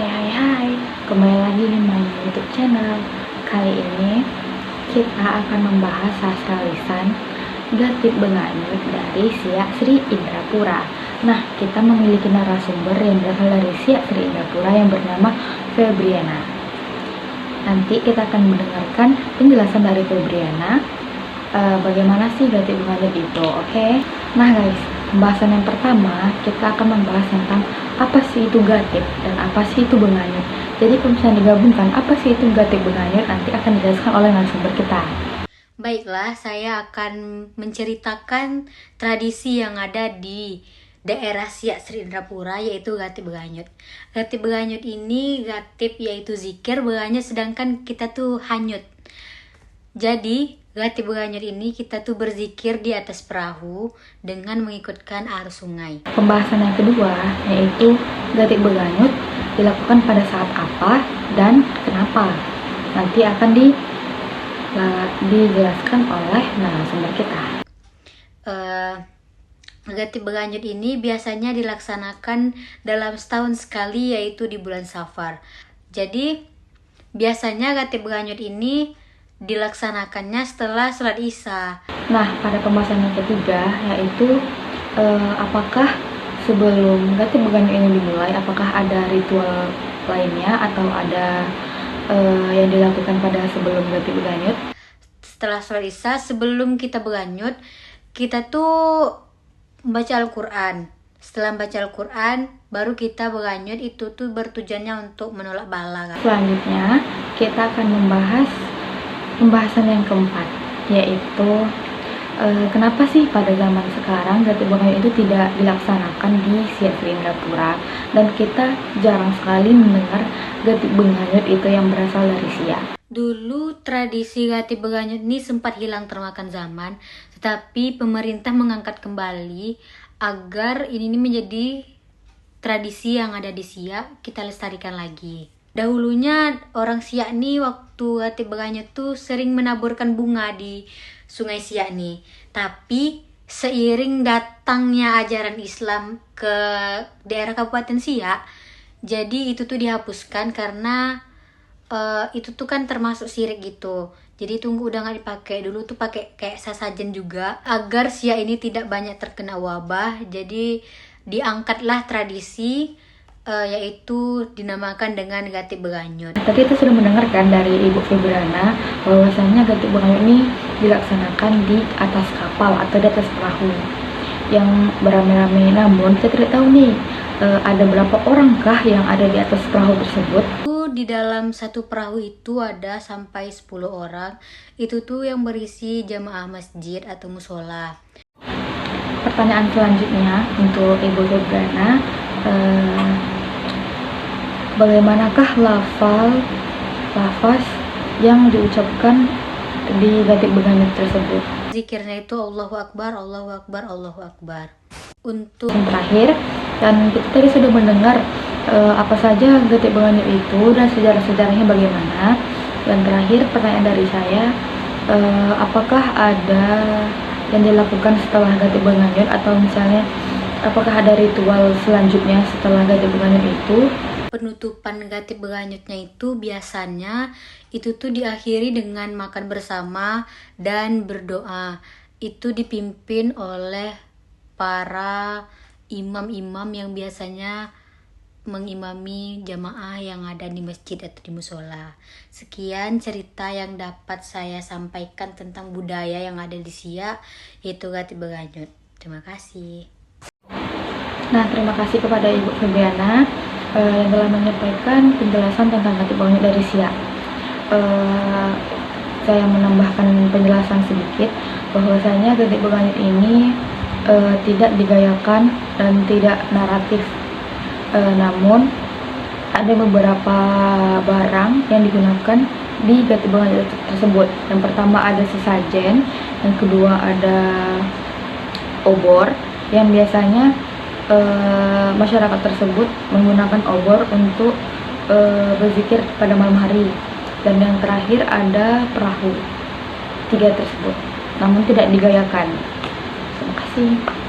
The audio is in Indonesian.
Hai, kembali lagi di my YouTube channel. Kali ini kita akan membahas sastra lisan Gatip Bengayut dari Siak Sri Indrapura. Nah, kita memiliki narasumber yang berasal dari Siak Sri Indrapura yang bernama Febriana. Nanti kita akan mendengarkan penjelasan dari Febriana bagaimana sih Gatip Bengayut itu, oke? Nah guys, pembahasan yang pertama kita akan membahas tentang apa sih itu gatip dan apa sih itu bengayut. Jadi kalau misalnya digabungkan apa sih itu gatip bengayut nanti akan dijelaskan oleh narasumber kita. Baiklah, saya akan menceritakan tradisi yang ada di daerah Siak Sri Indrapura, yaitu Gatip Bengayut. Gatip Bengayut ini gatip yaitu zikir bengayut, sedangkan kita tuh hanyut. Jadi Gatip Bengayut ini kita tuh berzikir di atas perahu dengan mengikutkan arus sungai. Pembahasan yang kedua yaitu Gatip Bengayut dilakukan pada saat apa dan kenapa. Nanti akan dijelaskan oleh narasumber kita. Gatip Bengayut ini biasanya dilaksanakan dalam setahun sekali, yaitu di bulan Safar. Jadi biasanya Gatip Bengayut ini dilaksanakannya setelah sholat Isya. Nah, pada pembahasan yang ketiga yaitu apakah sebelum Gatip Bengayut ini dimulai, apakah ada ritual lainnya atau ada yang dilakukan pada sebelum Gatip Bengayut? Setelah sholat Isya, sebelum kita berganyut, kita tuh membaca Al-Quran. Setelah membaca Al-Quran, baru kita berganyut. Itu tuh bertujuannya untuk menolak bala. Selanjutnya, kita akan membahas pembahasan yang keempat, yaitu kenapa sih pada zaman sekarang Gatip Bengayut itu tidak dilaksanakan di Siak Sri Indrapura, dan kita jarang sekali mendengar Gatip Bengayut itu yang berasal dari Siak. Dulu tradisi Gatip Bengayut ini sempat hilang termakan zaman, tetapi pemerintah mengangkat kembali agar ini menjadi tradisi yang ada di Siak, kita lestarikan lagi. Dahulunya orang Siak nih waktu Gatip Bengayut tuh sering menaburkan bunga di Sungai Siak nih. Tapi seiring datangnya ajaran Islam ke daerah Kabupaten Siak, jadi itu tuh dihapuskan karena itu tuh kan termasuk syirik gitu. Jadi tunggu udah nggak dipakai. Dulu tuh pakai kayak sesajen juga agar Siak ini tidak banyak terkena wabah. Jadi diangkatlah tradisi yaitu dinamakan dengan Gatip Bengayut. Tadi kita sudah mendengarkan dari Ibu Febriana bahwasanya Gatip Bengayut ini dilaksanakan di atas kapal atau di atas perahu yang beramai-ramai. Namun kita tidak tahu nih ada berapa orangkah yang ada di atas perahu tersebut. Di dalam satu perahu itu ada sampai 10 orang. Itu tuh yang berisi jamaah masjid atau musola. Pertanyaan selanjutnya untuk Ibu Febriana, bagaimanakah lafaz yang diucapkan di Gatip Bengayut tersebut? Zikirnya itu Allahu Akbar, Allahu Akbar, Allahu Akbar. Untuk yang terakhir, dan kita tadi sudah mendengar apa saja Gatip Bengayut itu dan sejarah-sejarahnya bagaimana. Dan terakhir pertanyaan dari saya, apakah ada yang dilakukan setelah Gatip Bengayut, atau misalnya apakah ada ritual selanjutnya setelah Gatip Bengayut itu? Penutupan Gatip Bengayutnya itu biasanya itu tuh diakhiri dengan makan bersama dan berdoa. Itu dipimpin oleh para imam-imam yang biasanya mengimami jamaah yang ada di masjid atau di musola. Sekian cerita yang dapat saya sampaikan tentang budaya yang ada di Siak, yaitu Gatip Bengayut. Terima kasih. Nah, terima kasih kepada Ibu Febriana yang telah menyampaikan penjelasan tentang Gatip Bengayut dari Siak. Saya menambahkan penjelasan sedikit bahwasanya Gatip Bengayut ini tidak digayakan dan tidak naratif. Namun ada beberapa barang yang digunakan di Gatip Bengayut tersebut. Yang pertama ada sesajen, yang kedua ada obor, yang biasanya masyarakat tersebut menggunakan obor untuk berzikir pada malam hari. Dan yang terakhir ada perahu. 3 tersebut, namun tidak digayakan. Terima kasih.